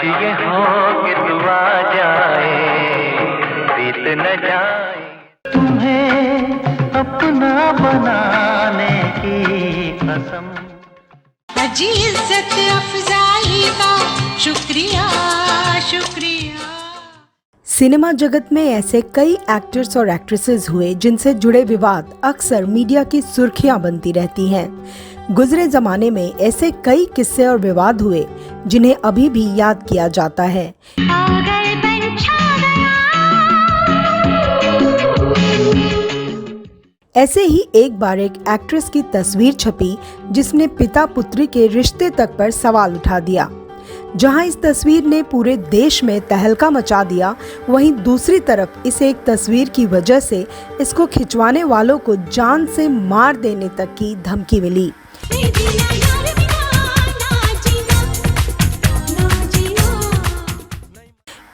ये हो कि तू आ जाए, बीत न जाए। तुम्हें अपना बनाने की कसम। अजी इज्जत अफजाई का शुक्रिया शुक्रिया। सिनेमा जगत में ऐसे कई एक्टर्स और एक्ट्रेसेस हुए जिनसे जुड़े विवाद अक्सर मीडिया की सुर्खियां बनती रहती हैं। गुजरे जमाने में ऐसे कई किस्से और विवाद हुए जिन्हें अभी भी याद किया जाता है। ऐसे ही एक बार एक एक्ट्रेस की तस्वीर छपी जिसने पिता पुत्री के रिश्ते तक पर सवाल उठा दिया। जहां इस तस्वीर ने पूरे देश में तहलका मचा दिया, वहीं दूसरी तरफ इस एक तस्वीर की वजह से इसको खिंचवाने वालों को जान से मार देने तक की धमकी मिली।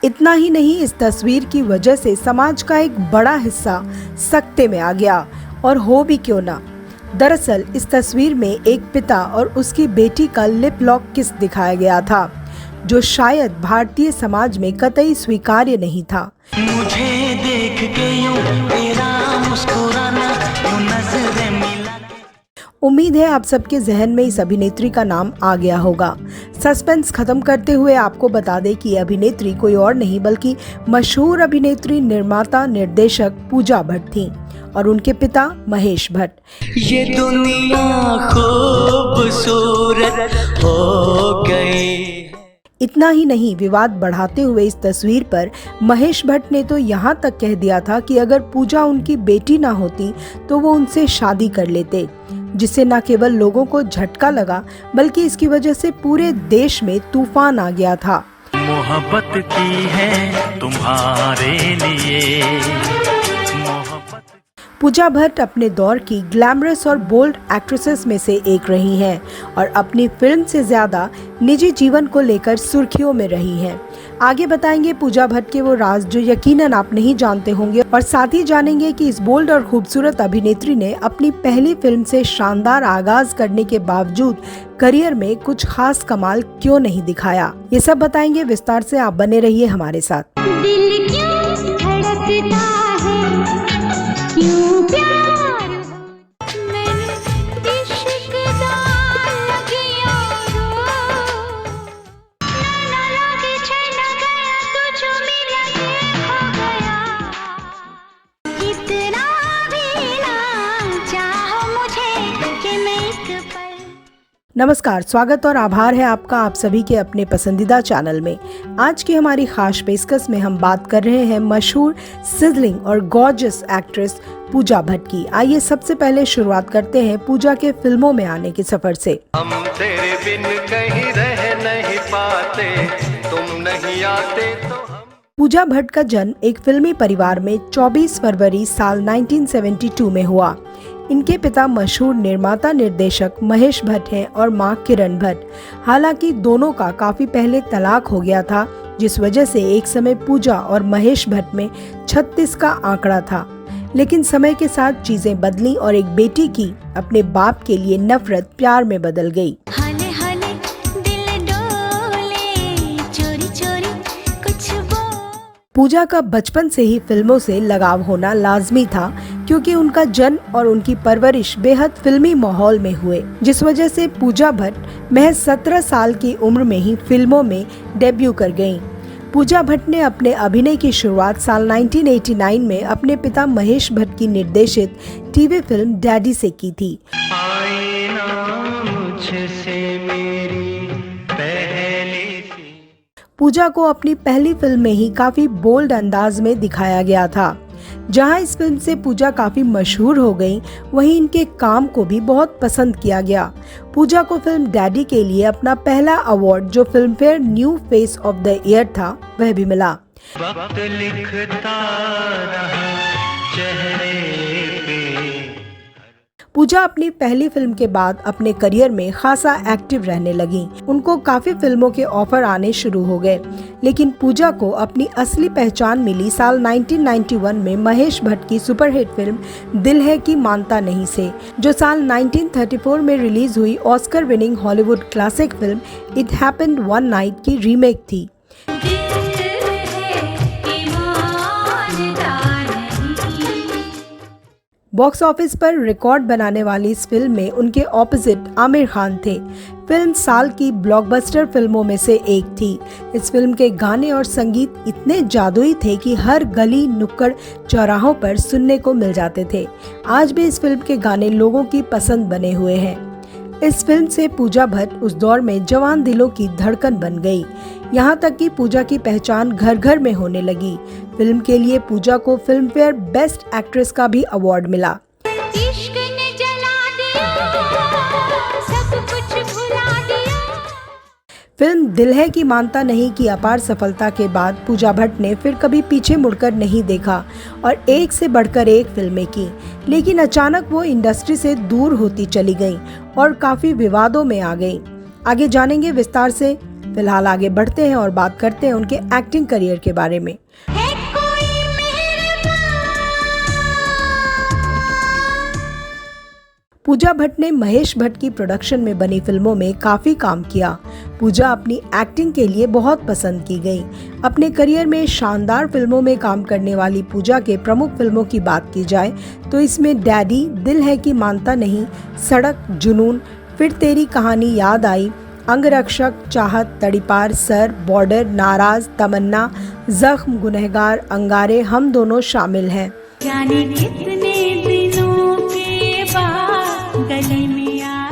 इतना ही नहीं, इस तस्वीर की वजह से समाज का एक बड़ा हिस्सा सकते में आ गया, और हो भी क्यों ना। दरअसल इस तस्वीर में एक पिता और उसकी बेटी का लिप लॉक किस दिखाया गया था, जो शायद भारतीय समाज में कतई स्वीकार्य नहीं था। मुझे देख के यूं तेरा मुस्कुराना, यूं नजरें मिला। उम्मीद है आप सबके जहन में इस अभिनेत्री का नाम आ गया होगा। सस्पेंस खत्म करते हुए आपको बता दें कि अभिनेत्री कोई और नहीं बल्कि मशहूर अभिनेत्री, निर्माता, निर्देशक पूजा भट्ट थीं और उनके पिता महेश भट्ट। ये दुनिया खूबसूरत हो गई। इतना ही नहीं, विवाद बढ़ाते हुए इस तस्वीर पर महेश भट्ट ने तो यहाँ तक कह दिया था कि अगर पूजा उनकी बेटी ना होती तो वो उनसे शादी कर लेते, जिससे न केवल लोगों को झटका लगा बल्कि इसकी वजह से पूरे देश में तूफान आ गया था। मोहब्बत की है तुम्हारे लिए मोहब्बत। पूजा भट्ट अपने दौर की ग्लैमरस और बोल्ड एक्ट्रेसेस में से एक रही हैं और अपनी फिल्म से ज्यादा निजी जीवन को लेकर सुर्खियों में रही हैं। आगे बताएंगे पूजा भट्ट के वो राज जो यकीनन आप नहीं जानते होंगे, और साथ ही जानेंगे कि इस बोल्ड और खूबसूरत अभिनेत्री ने अपनी पहली फिल्म से शानदार आगाज करने के बावजूद करियर में कुछ खास कमाल क्यों नहीं दिखाया। ये सब बताएंगे विस्तार से, आप बने रहिए हमारे साथ। दिल क्यों धड़कता है, क्यों प्यार मैंने इश्क दा लगिया रो, ना लगे छन गया तुझ मिला हो गया, इतना भी ना चाहो मुझे कि मैं एक पल। नमस्कार, स्वागत और आभार है आपका आप सभी के अपने पसंदीदा चैनल में। आज की हमारी खास पेशकश में हम बात कर रहे हैं मशहूर, सिजलिंग और गॉर्जियस एक्ट्रेस पूजा भट्ट की। आइए सबसे पहले शुरुआत करते हैं पूजा के फिल्मों में आने के सफर से। हम तेरे बिन कहीं रह नहीं पाते, तुम नहीं आते तो हम। पूजा भट्ट का जन्म एक फिल्मी परिवार में 24 फरवरी साल 1972 में हुआ। इनके पिता मशहूर निर्माता निर्देशक महेश भट्ट हैं और मां किरण भट्ट। हालांकि दोनों का काफी पहले तलाक हो गया था, जिस वजह से एक समय पूजा और महेश भट्ट में 36 का आंकड़ा था। लेकिन समय के साथ चीजें बदली और एक बेटी की अपने बाप के लिए नफरत प्यार में बदल गई। हले हले दिल डोले, चोरी चोरी कुछ बोल। पूजा का बचपन से ही फिल्मों से लगाव होना लाजमी था, क्योंकि उनका जन्म और उनकी परवरिश बेहद फिल्मी माहौल में हुए, जिस वजह से पूजा भट्ट महज 17 साल की उम्र में ही फिल्मों में डेब्यू कर गयीं। पूजा भट्ट ने अपने अभिनय की शुरुआत साल 1989 में अपने पिता महेश भट्ट की निर्देशित टीवी फिल्म डैडी से की थी। आई ना मुझसे मेरी पहली सी। पूजा को अपनी पहली फिल्म में ही काफी बोल्ड अंदाज में दिखाया गया था। जहां इस फिल्म से पूजा काफी मशहूर हो गई, वहीं इनके काम को भी बहुत पसंद किया गया। पूजा को फिल्म डैडी के लिए अपना पहला अवार्ड, जो film fair new face of the year था, वह भी मिला। वक्त लिखता रहा चेहरे पे। पूजा अपनी पहली फिल्म के बाद अपने करियर में खासा एक्टिव रहने लगी। उनको काफी फिल्मों के ऑफर आने शुरू हो गए, लेकिन पूजा को अपनी असली पहचान मिली साल 1991 में महेश भट्ट की सुपरहिट फिल्म दिल है कि मानता नहीं से, जो साल 1934 में रिलीज हुई Oscar winning Hollywood classic film it happened one night की रीमेक थी। बॉक्स ऑफिस पर रिकॉर्ड बनाने वाली इस फिल्म में उनके ऑपोजिट आमिर खान थे। फिल्म साल की ब्लॉकबस्टर फिल्मों में से एक थी। इस फिल्म के गाने और संगीत इतने जादुई थे कि हर गली नुक्कड़ चौराहों पर सुनने को मिल जाते थे। आज भी इस फिल्म के गाने लोगों की पसंद बने हुए हैं। इस फिल्म से पूजा भट्ट उस दौर में जवान दिलों की धड़कन बन गई। यहाँ तक कि पूजा की पहचान घर घर में होने लगी। फिल्म के लिए पूजा को फिल्म फेयर बेस्ट एक्ट्रेस का भी अवार्ड मिला। इश्क ने जला दिया, सब कुछ भुला दिया। फिल्म दिल है कि मानता नहीं की अपार सफलता के बाद पूजा भट्ट ने फिर कभी पीछे मुड़कर नहीं देखा और एक से बढ़कर एक फिल्में की। लेकिन अचानक वो इंडस्ट्री से दूर होती चली गईं और काफी विवादों में आ गईं। आगे जानेंगे विस्तार से। फिलहाल आगे बढ़ते हैं और बात करते हैं उनके एक्टिंग करियर के बारे में। है कोई पूजा भट्ट ने महेश भट्ट की प्रोडक्शन में बनी फिल्मों में काफी काम किया। पूजा अपनी एक्टिंग के लिए बहुत पसंद की गई। अपने करियर में शानदार फिल्मों में काम करने वाली पूजा के प्रमुख फिल्मों की बात की जाए तो इसमें डैडी, दिल है कि मानता नहीं, सड़क, जुनून, फिर तेरी कहानी याद आई, अंगरक्षक, चाहत, तड़ीपार, सर, बॉर्डर, नाराज, तमन्ना, जख्म, गुनहगार, अंगारे, हम दोनों शामिल हैं। जाने कितने दिनों के बाद गले में आया,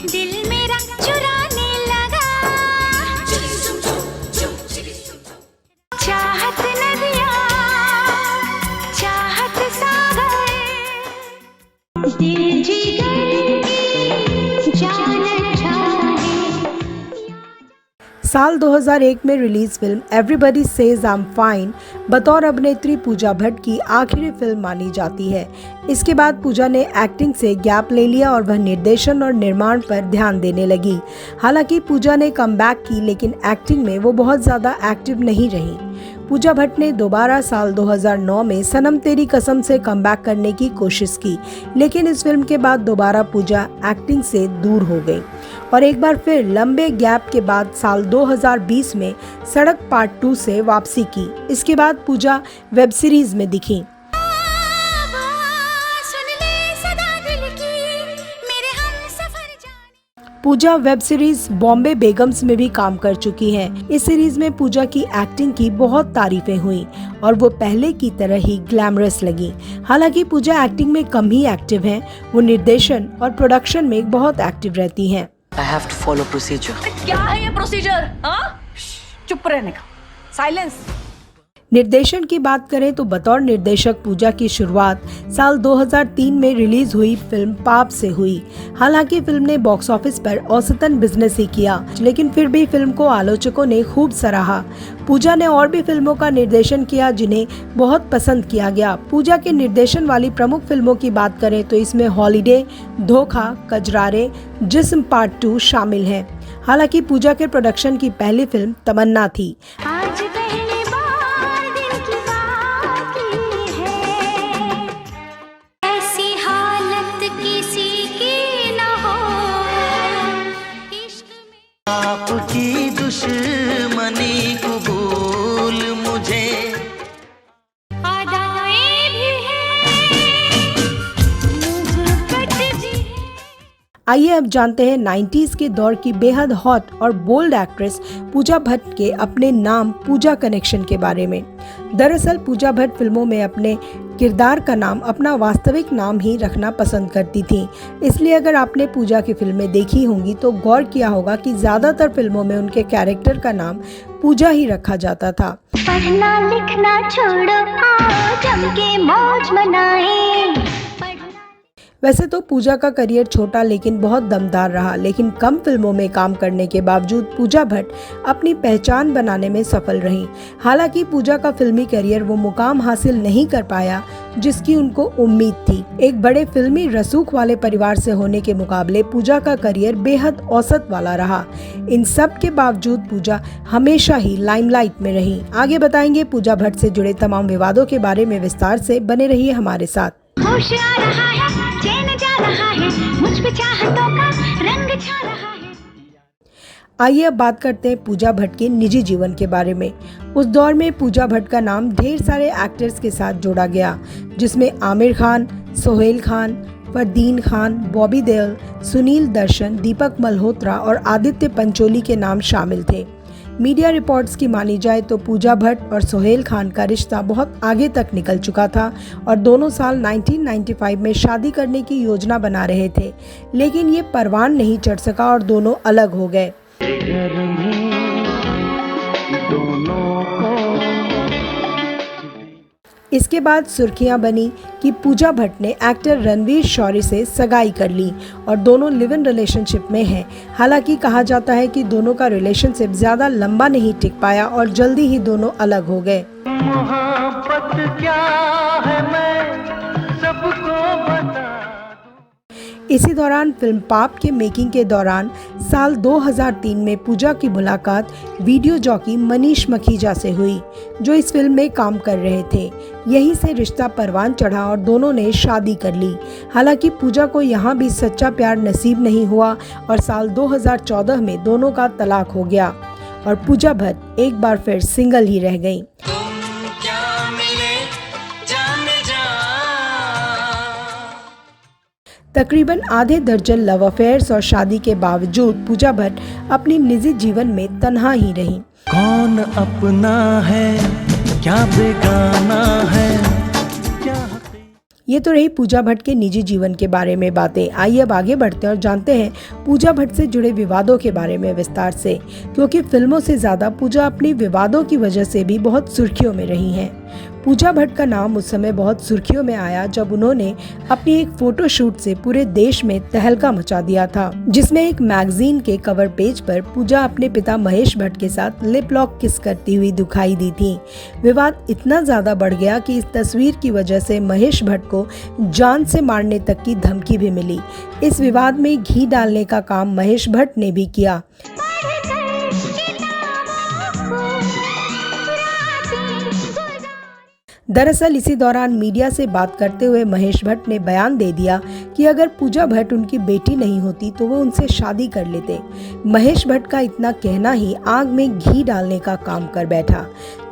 दिल मेरा चुराने लगा, चाहत नदियाँ, चाहत सागर, दिल जिगर की जान चाहे। साल 2001 में release film everybody says I am fine बतौर अभिनेत्री पूजा भट्ट की आखिरी फिल्म मानी जाती है। इसके बाद पूजा ने एक्टिंग से गैप ले लिया और वह निर्देशन और निर्माण पर ध्यान देने लगी। हालांकि पूजा ने कमबैक की, लेकिन एक्टिंग में वो बहुत ज्यादा एक्टिव नहीं रही। पूजा भट्ट ने दोबारा साल 2009 में सनम तेरी कसम से कमबैक करने की कोशिश की, लेकिन इस फिल्म के बाद दोबारा पूजा एक्टिंग से दूर हो गई और एक बार फिर लंबे गैप के बाद साल 2020 में सड़क पार्ट 2 से वापसी की। इसके बाद पूजा वेब सीरीज में दिखी। पूजा वेब सीरीज बॉम्बे बेगम्स में भी काम कर चुकी हैं। इस सीरीज में पूजा की एक्टिंग की बहुत तारीफें हुई और वो पहले की तरह ही ग्लैमरस लगी। हालांकि पूजा एक्टिंग में कम ही एक्टिव हैं, वो निर्देशन और प्रोडक्शन में बहुत एक्टिव रहती हैं। I have to follow procedure. क्या है ये प्रोसीजर? हाँ? चुप रहने का। साइलेंस। निर्देशन की बात करें तो बतौर निर्देशक पूजा की शुरुआत साल 2003 में रिलीज हुई फिल्म पाप से हुई। हालांकि फिल्म ने बॉक्स ऑफिस पर औसतन बिजनेस ही किया, लेकिन फिर भी फिल्म को आलोचकों ने खूब सराहा। पूजा ने और भी फिल्मों का निर्देशन किया जिन्हें बहुत पसंद किया गया। पूजा के निर्देशन वाली प्रमुख फिल्मों की बात करें तो इसमें हॉलीडे, धोखा, कजरारे, जिस्म पार्ट 2 शामिल हैं। हालांकि पूजा के प्रोडक्शन की पहली फिल्म तमन्ना थी। आज पहली बार दिल की बात की है, ऐसी हालत किसी की न हो, इश्क में आपकी दुश्मनी कबूल मुझे। अदाएं भी हैं, मुहब्बत भी है। आइए अब जानते हैं 90s के दौर की बेहद हॉट और बोल्ड एक्ट्रेस पूजा भट्ट के अपने नाम पूजा कनेक्शन के बारे में। दरअसल पूजा भट्ट फिल्मों में अपने किरदार का नाम अपना वास्तविक नाम ही रखना पसंद करती थी। इसलिए अगर आपने पूजा की फिल्में देखी होंगी तो गौर किया होगा कि ज्यादातर फिल्मों में उनके कैरेक्टर का नाम पूजा ही रखा जाता था। पढ़ना लिखना छोड़ो, आओ जम के मौज मनाएं। वैसे तो पूजा का करियर छोटा लेकिन बहुत दमदार रहा, लेकिन कम फिल्मों में काम करने के बावजूद पूजा भट्ट अपनी पहचान बनाने में सफल रहीं। हालांकि पूजा का फिल्मी करियर वो मुकाम हासिल नहीं कर पाया जिसकी उनको उम्मीद थी। एक बड़े फिल्मी रसूख वाले परिवार से होने के मुकाबले पूजा का करियर बेहद औसत वाला रहा। इन सब के बावजूद पूजा हमेशा ही लाइमलाइट में रही। आगे बताएंगे पूजा भट्ट से जुड़े तमाम विवादों के बारे में विस्तार से। बने रहिए हमारे साथ। होश आ रहा है, चैन जा रहा है, मुझ पे चाहतों का रंग छा रहा है। आइए अब बात करते हैं पूजा भट्ट के निजी जीवन के बारे में। उस दौर में पूजा भट्ट का नाम ढेर सारे एक्टर्स के साथ जोड़ा गया, जिसमें आमिर खान, सोहेल खान, फरदीन खान, बॉबी देओल, सुनील दर्शन, दीपक मल्होत्रा और आदित्य पंचोली के नाम शामिल थे। मीडिया रिपोर्ट्स की मानी जाए तो पूजा भट्ट और सोहेल खान का रिश्ता बहुत आगे तक निकल चुका था और दोनों साल 1995 में शादी करने की योजना बना रहे थे, लेकिन ये परवान नहीं चढ़ सका और दोनों अलग हो गए। इसके बाद सुर्खियां बनी कि पूजा भट्ट ने एक्टर रणवीर शौरी से सगाई कर ली और दोनों लिव इन रिलेशनशिप में हैं। हालांकि कहा जाता है कि दोनों का रिलेशनशिप ज्यादा लंबा नहीं टिक पाया और जल्दी ही दोनों अलग हो गए। मोहब्बत क्या है मैं सबको बता। इसी दौरान फिल्म पाप के मेकिंग के दौरान साल 2003 में पूजा की मुलाकात वीडियो जॉकी मनीष मखीजा से हुई, जो इस फिल्म में काम कर रहे थे। यहीं से रिश्ता परवान चढ़ा और दोनों ने शादी कर ली। हालांकि पूजा को यहाँ भी सच्चा प्यार नसीब नहीं हुआ और साल 2014 में दोनों का तलाक हो गया और पूजा भट्ट एक बार फिर सिंगल ही रह गईं। तकरीबन आधे दर्जन लव अफेयर्स और शादी के बावजूद पूजा भट्ट अपनी निजी जीवन में तन्हा ही रहीं। कौन अपना है क्या बेगाना है क्या। ये तो रही पूजा भट्ट के निजी जीवन के बारे में बातें। आइए अब आगे बढ़ते हैं और जानते हैं पूजा भट्ट से जुड़े विवादों के बारे में विस्तार से, क्योंकि फिल्मों से ज्यादा पूजा अपनी विवादों की वजह से भी बहुत सुर्खियों में रही हैं। पूजा भट्ट का नाम उस समय बहुत सुर्खियों में आया जब उन्होंने अपनी एक फोटोशूट से पूरे देश में तहलका मचा दिया था, जिसमें एक मैगजीन के कवर पेज पर पूजा अपने पिता महेश भट्ट के साथ लिप लॉक किस करती हुई दिखाई दी थी। विवाद इतना ज्यादा बढ़ गया कि इस तस्वीर की वजह से महेश भट्ट को जान से मारने तक की धमकी भी मिली। इस विवाद में घी डालने का काम महेश भट्ट ने भी किया। दरअसल इसी दौरान मीडिया से बात करते हुए महेश भट्ट ने बयान दे दिया कि अगर पूजा भट्ट उनकी बेटी नहीं होती तो वो उनसे शादी कर लेते। महेश भट्ट का इतना कहना ही आग में घी डालने का काम कर बैठा।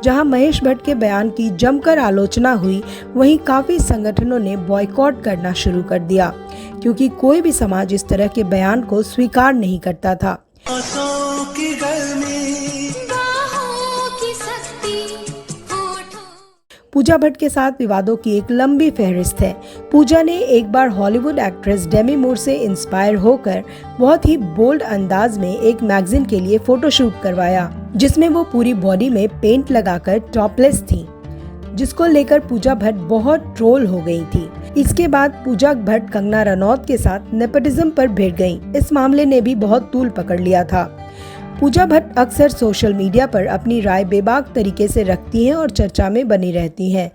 जहां महेश भट्ट के बयान की जमकर आलोचना हुई, वहीं काफी संगठनों ने बॉयकॉट करना शुरू कर दिया, क्योंकि कोई भी समाज इस तरह के बयान को स्वीकार नहीं करता था। पूजा भट्ट के साथ विवादों की एक लंबी फहरिस्त है। पूजा ने एक बार हॉलीवुड एक्ट्रेस डेमी मूर से इंस्पायर होकर बहुत ही बोल्ड अंदाज में एक मैगजीन के लिए फोटोशूट करवाया, जिसमें वो पूरी बॉडी में पेंट लगाकर टॉपलेस थी, जिसको लेकर पूजा भट्ट बहुत ट्रोल हो गई थी। इसके बाद पूजा भट्ट कंगना रनौत के साथ नेपोटिज्म पर भिड़ गईं। इस मामले ने भी बहुत तूल पकड़ लिया था। पूजा भट्ट अक्सर सोशल मीडिया पर अपनी राय बेबाक तरीके से रखती हैं और चर्चा में बनी रहती हैं।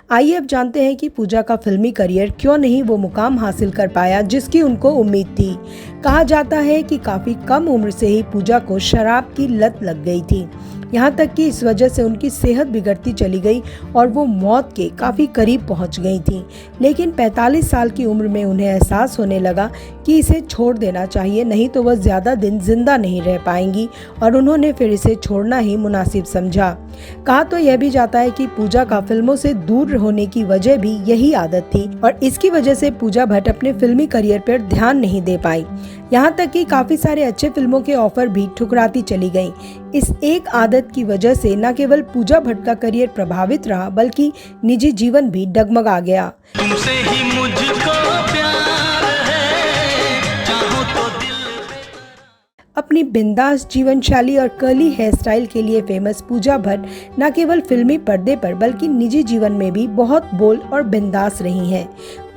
आइए अब जानते हैं कि पूजा का फिल्मी करियर क्यों नहीं वो मुकाम हासिल कर पाया जिसकी उनको उम्मीद थी। कहा जाता है कि काफी कम उम्र से ही पूजा को शराब की लत लग गई थी, यहाँ तक कि इस वजह से उनकी सेहत बिगड़ती चली गई और वो मौत के काफ़ी करीब पहुँच गई थी। लेकिन 45 साल की उम्र में उन्हें एहसास होने लगा कि इसे छोड़ देना चाहिए, नहीं तो वह ज़्यादा दिन जिंदा नहीं रह पाएंगी, और उन्होंने फिर इसे छोड़ना ही मुनासिब समझा। कहा तो यह भी जाता है कि पूजा का फिल्मों से दूर होने की वजह भी यही आदत थी और इसकी वजह से पूजा भट्ट अपने फिल्मी करियर पर ध्यान नहीं दे पाई। यहाँ तक कि काफी सारे अच्छे फिल्मों के ऑफर भी ठुकराती चली गईं। इस एक आदत की वजह से न केवल पूजा भट्ट का करियर प्रभावित रहा बल्कि निजी जीवन भी डगमगा गया। तुमसे ही मुझको प्यार है, चाहो तो दिल अपनी बिंदास जीवन शैली और कर्ली हेयर स्टाइल के लिए फेमस पूजा भट्ट न केवल फिल्मी पर्दे पर बल्कि निजी जीवन में भी बहुत बोल्ड और बिंदास रही हैं।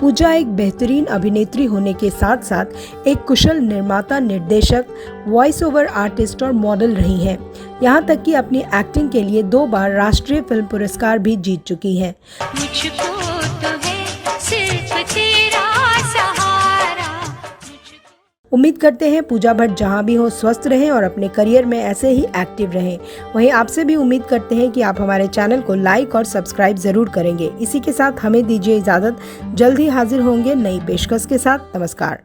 पूजा एक बेहतरीन अभिनेत्री होने के साथ साथ एक कुशल निर्माता, निर्देशक, वॉइस ओवर आर्टिस्ट और मॉडल रही हैं। यहाँ तक कि अपनी एक्टिंग के लिए 2 बार राष्ट्रीय फिल्म पुरस्कार भी जीत चुकी हैं। उम्मीद करते हैं पूजा भट्ट जहां भी हो स्वस्थ रहें और अपने करियर में ऐसे ही एक्टिव रहें। वहीं आपसे भी उम्मीद करते हैं कि आप हमारे चैनल को लाइक और सब्सक्राइब जरूर करेंगे। इसी के साथ हमें दीजिए इजाज़त, जल्द ही हाजिर होंगे नई पेशकश के साथ। नमस्कार।